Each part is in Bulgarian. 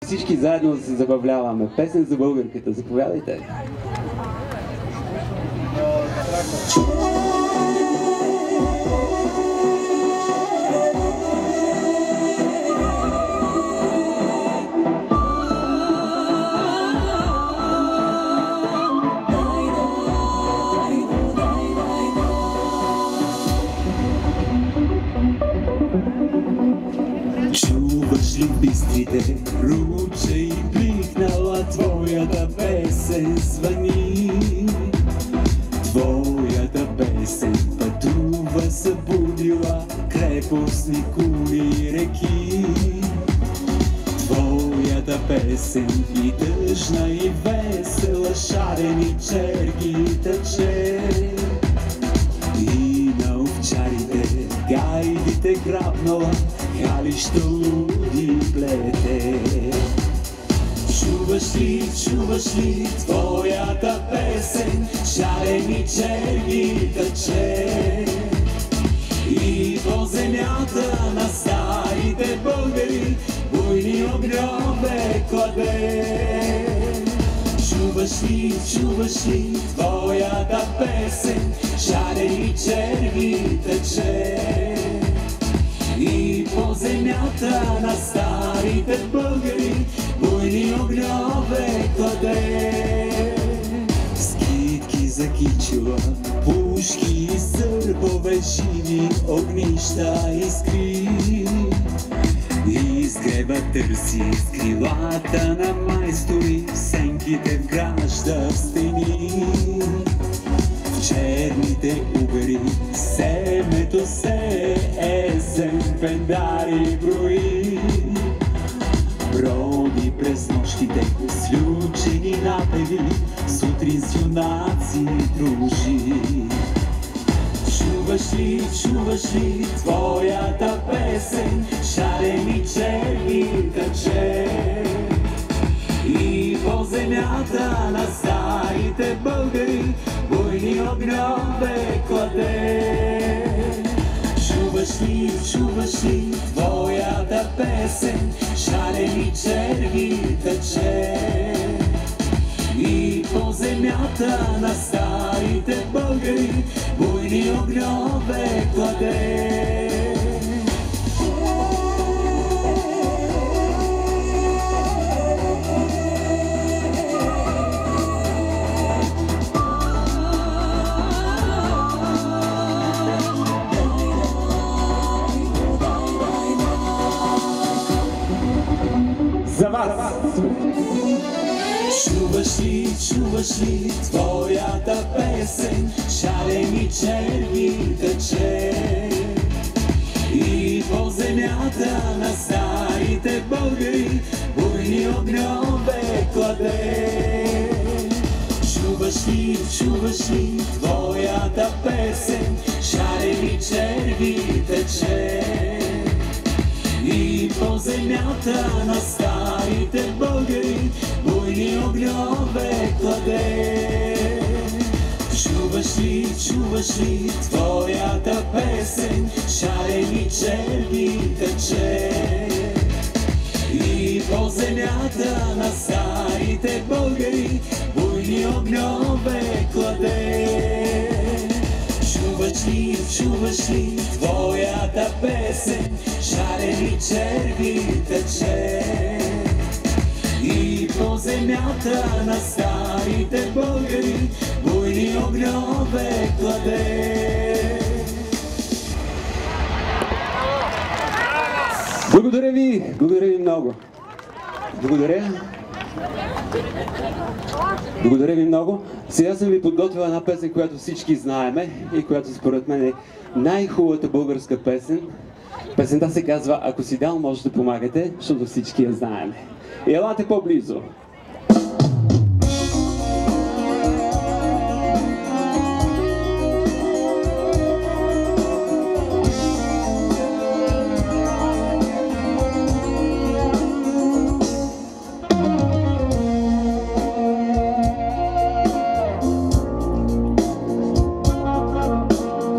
Всички заедно да се забавляваме. Песен за българката. Заповядайте. Чуваш ли в бистрите руче и бликнала твоята песен звъни? Твоята песен пътува, събудила крепостни кули и реки. Твоята песен и тъжна и весела, шарени черги тъче. И на овчарите гайдите грабнала, халища луди плете. Чуваш ли твоята песен, шарени черги тъче? И по земята на старите българи буйни огньове кладе. Чуваш ли твоята песен, шарени черги тъче? И по земята на старите българи буйни огньове кладе. Скитки за кичила, пушки и сърбове, живи огнища искри. Изгрева търси с крилата на майстори, сенките вгражда в стени. В черните угари семето се есен пендари брои. Броди през нощите слючени напеви, сутрин с юнаци дружи. Чуваш ли твоята песен, шарени черги тъче? И по земята на старите българи буйни огньове кладе. Чуваш ли твоята песен, шарени черги тъче? И по земята на старите българи буйни огньове кладе. За вас! Чуваш ли твоята песен, шарени черги тъче? И по земята на старите българи буйни огньове кладе. Чуваш ли твоята песен, шарени черги тъче? И по земята на старите българи буйни огньове кладе. Чуваш ли твоята песен, шарени черги тъче? И по земята на старите българи буйни огньове кладе. Чуваш ли твоята песен, шарени черги тъче? И по земята на старите българи буйни огньове кладе. Благодаря ви много. Благодаря ви много. Сега съм ви подготвила една песен, която всички знаеме и която според мен е най-хубавата българска песен. Песента се казва "Ако си дал, може да помагате", защото всички я знаеме. И елате по-близо.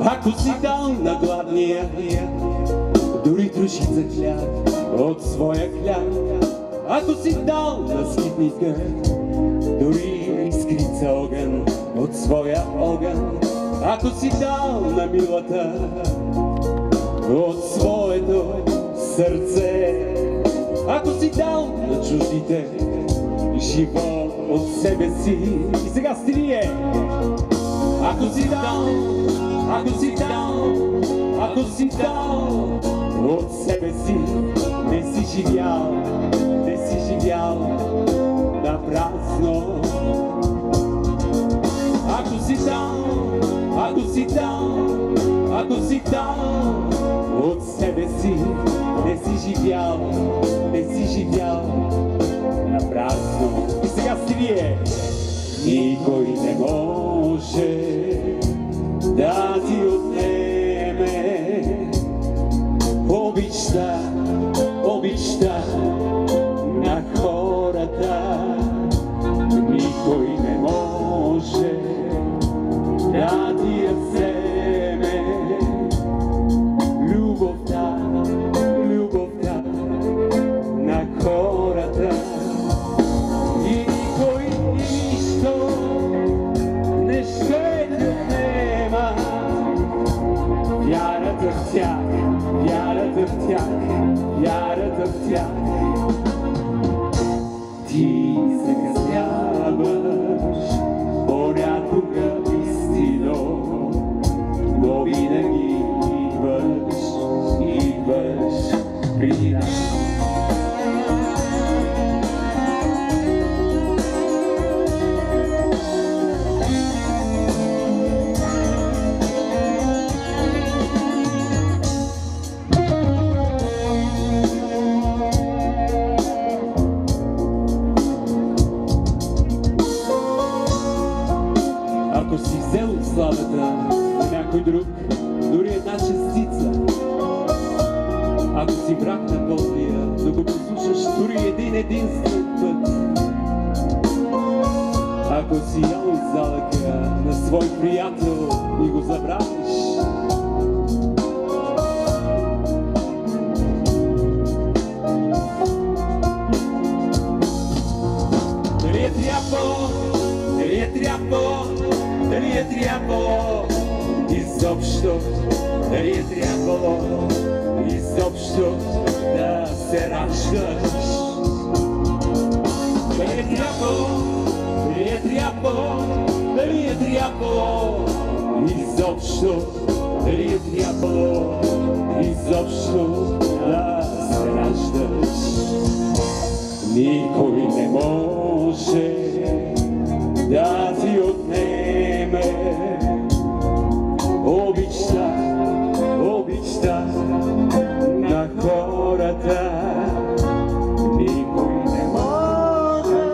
Ако си дал на гладния дори трошица хляб от своя хляб, Ако си дал на скитника дори искрица огън от своя огън, ако си дал на милата от своето сърце, ако си дал на чуждите живот от себе си. И сега стилие! Ако си дал, ако си дал, ако си дал от себе си, не си живял, не си живял на празно. Ако си дал, ако си дал, ако си дал от себе си, не си живял, не си живял на празно. И сега стилие! Никой не може да ти отнеме обичта, обичта на хората. Никой не може да ти я вземе любовта, любовта на хората. И никой нищо не ще те отнема вярата в тях, вярата в тях, вярата в тях. Ти закъсняваш понякога истино, но винаги идваш, идваш при нас. Ако си взел славата на някой друг, дори една частица, ако си враг на Божия, да го послушаш дори един единствен път, ако си ял от залъка на свой приятел и го забравиш, дали е трябвало, дали е трябвало, дали е трябвало изобщо, дали е трябвало изобщо да се раждаш? Дали е трябвало, дали е трябвало, дали е трябвало изобщо, дали е трябвало изобщо да се раждаш? Никой не може да ти отнеме обичта, обичта на хората. Никой не може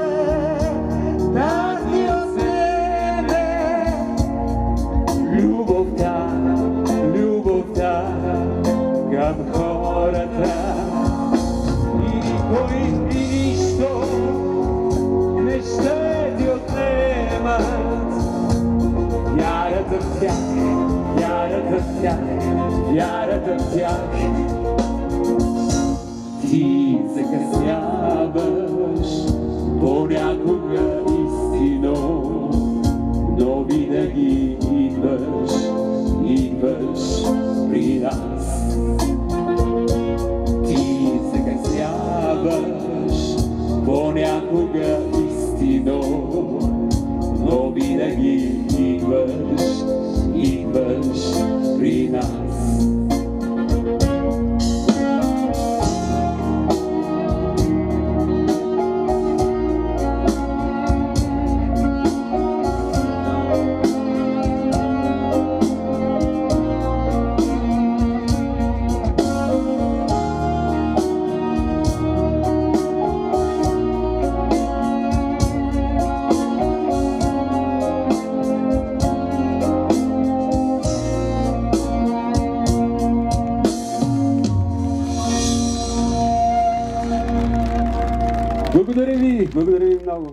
да ти отнеме любовта, любовта към хората. И никой нищо не ще ти отнемат вярата в тях, вярата в тях, вярата в тях. Ти закъсняваш понякога истино, но винаги идваш, идваш при нас. Ти закъсняваш понякога истино, но винаги идваш, идваш при нас. Благодаря ви много.